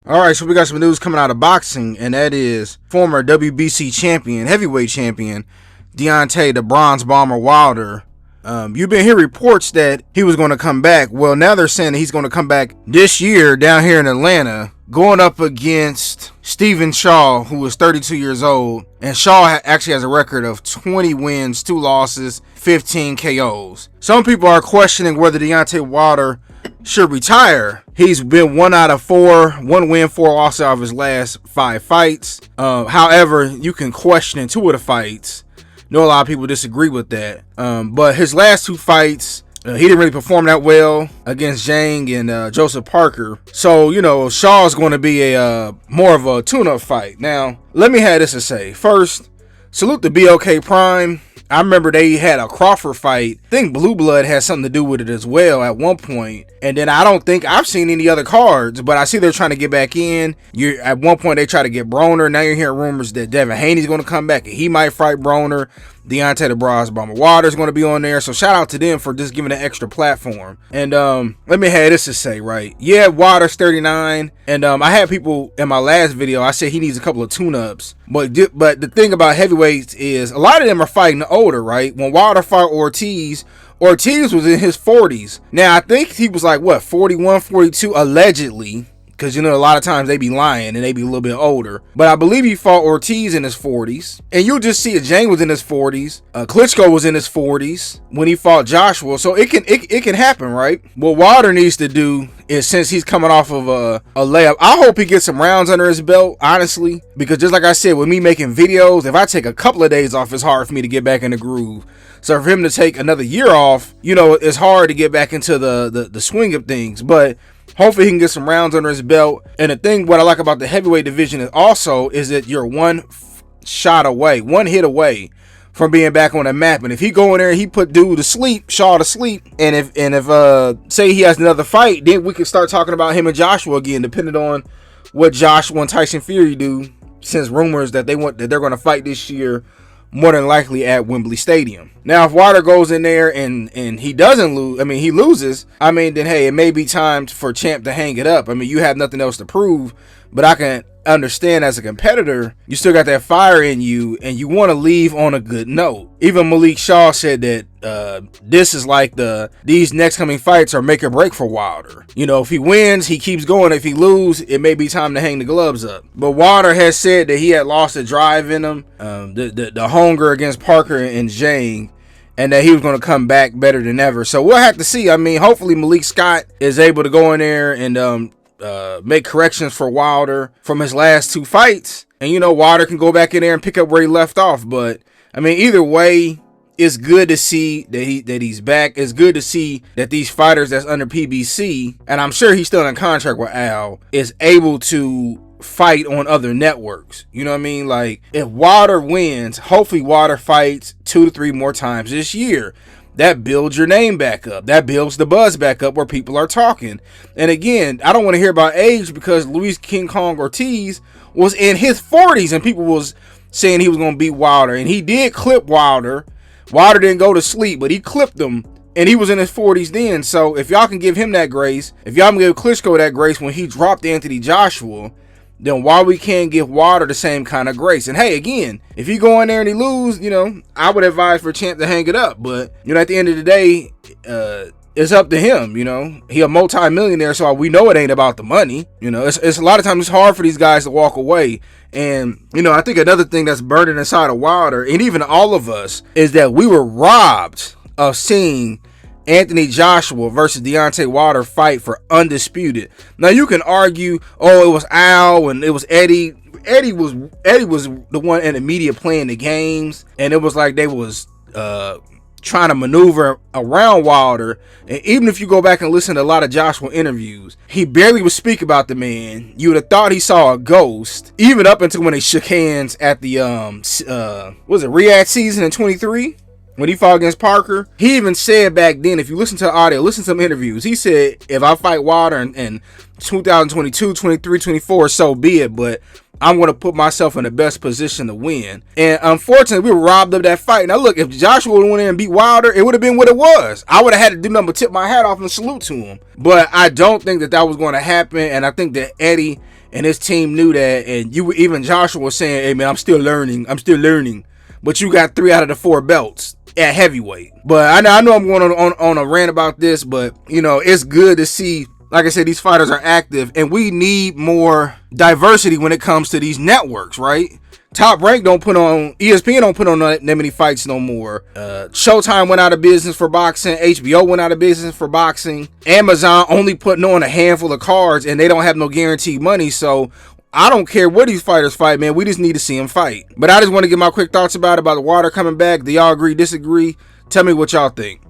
All right, so we got some news coming out of boxing, and that is former WBC champion, heavyweight champion, Deontay, the Bronze Bomber Wilder. You've been hearing reports that he was going to come back. Well, now they're saying that he's going to come back this year down here in Atlanta, going up against Stephen Shaw, who is 32 years old. And Shaw actually has a record of 20 wins, 2 losses, 15 KOs. Some people are questioning whether Deontay Wilder should retire. He's been 1 out of 4, 1 win, 4 losses out of his last 5 fights. However, you can question 2 of the fights. I know a lot of people disagree with that. But his last 2 fights, he didn't really perform that well against Zhang and Joseph Parker. So, Shaw is going to be a more of a tune-up fight. Now, let me have this to say. First, salute the BOK Prime. I remember they had a Crawford fight. I think Blue Blood had something to do with it as well at one point. And then I don't think I've seen any other cards, but I see they're trying to get back in. At one point they try to get Broner. Now you're hearing rumors that Devin Haney's going to come back and he might fight Broner. Deontay the Bronze Bomber Wilder is going to be on there. So shout out to them for just giving an extra platform. And let me have this to say, right? Yeah, Wilder's 39. And I had people in my last video, I said he needs a couple of tune-ups. But the thing about heavyweights is a lot of them are fighting older, right? When Wilder fought Ortiz was in his 40s. Now, I think he was like, 41, 42, allegedly. Because, a lot of times they be lying and they be a little bit older. But I believe he fought Ortiz in his 40s. And you'll just see it. Jang was in his 40s. Klitschko was in his 40s when he fought Joshua. So it can happen, right? What Wilder needs to do is, since he's coming off of a layup, I hope he gets some rounds under his belt, honestly. Because just like I said, with me making videos, if I take a couple of days off, it's hard for me to get back in the groove. So for him to take another year off, it's hard to get back into the swing of things. But hopefully he can get some rounds under his belt. And the thing, what I like about the heavyweight division is that you're one hit away from being back on the map. And if he go in there and he put Shaw to sleep, and if say he has another fight, then we can start talking about him and Joshua again, depending on what Joshua and Tyson Fury do. Since rumors that they're going to fight this year, more than likely at Wembley Stadium. Now, if Wilder goes in there and he doesn't lose, he loses, then hey, it may be time for Champ to hang it up. You have nothing else to prove, but I can understand as a competitor, you still got that fire in you and you want to leave on a good note. Even Malik Shaw said that this is like these next coming fights are make or break for Wilder. If he wins, he keeps going. If he loses, it may be time to hang the gloves up. But Wilder has said that he had lost the drive in him, the hunger against Parker and Zhang, and that he was going to come back better than ever. So we'll have to see. Hopefully Malik Scott is able to go in there and make corrections for Wilder from his last 2 fights. And Wilder can go back in there and pick up where he left off. But either way, it's good to see that he's back. It's good to see that these fighters that's under PBC, and I'm sure he's still in contract with Al, is able to fight on other networks. Like, if Wilder wins, hopefully Wilder fights 2 to 3 more times this year. That builds your name back up. That builds the buzz back up where people are talking. And again, I don't want to hear about age, because Luis King Kong Ortiz was in his 40s and people was saying he was going to beat Wilder. And he did clip Wilder. Wilder didn't go to sleep, but he clipped him. And he was in his 40s then. So if y'all can give him that grace, if y'all can give Klitschko that grace when he dropped Anthony Joshua, then why we can't give Wilder the same kind of grace? And hey, again, if he go in there and he lose, I would advise for Champ to hang it up. But, at the end of the day, it's up to him, He a multi-millionaire, so we know it ain't about the money. It's a lot of times it's hard for these guys to walk away. And, I think another thing that's burning inside of Wilder, and even all of us, is that we were robbed of seeing Anthony Joshua versus Deontay Wilder fight for undisputed. Now you can argue, it was Al and it was Eddie. Eddie was the one in the media playing the games, and it was like they was trying to maneuver around Wilder. And even if you go back and listen to a lot of Joshua interviews, he barely would speak about the man. You would have thought he saw a ghost, even up until when they shook hands at the Riyadh season in 23. When he fought against Parker, he even said back then, if you listen to the audio, listen to some interviews, he said, if I fight Wilder in 2022, 23, 24, so be it, but I'm going to put myself in the best position to win. And unfortunately, we were robbed of that fight. Now look, if Joshua would have went in and beat Wilder, it would have been what it was. I would have had to do nothing but tip my hat off and salute to him. But I don't think that was going to happen, and I think that Eddie and his team knew that. And even Joshua was saying, "Hey man, I'm still learning. But you got 3 out of the 4 belts at heavyweight. But I know I'm going on a rant about this, but it's good to see. Like I said, these fighters are active, and we need more diversity when it comes to these networks, right? Top Rank don't put on, ESPN don't put on that many fights no more. Showtime went out of business for boxing. HBO went out of business for boxing. Amazon only putting on a handful of cards, and they don't have no guaranteed money. So I don't care what these fighters fight, man. We just need to see them fight. But I just want to get my quick thoughts about the Wilder coming back. Do y'all agree, disagree? Tell me what y'all think.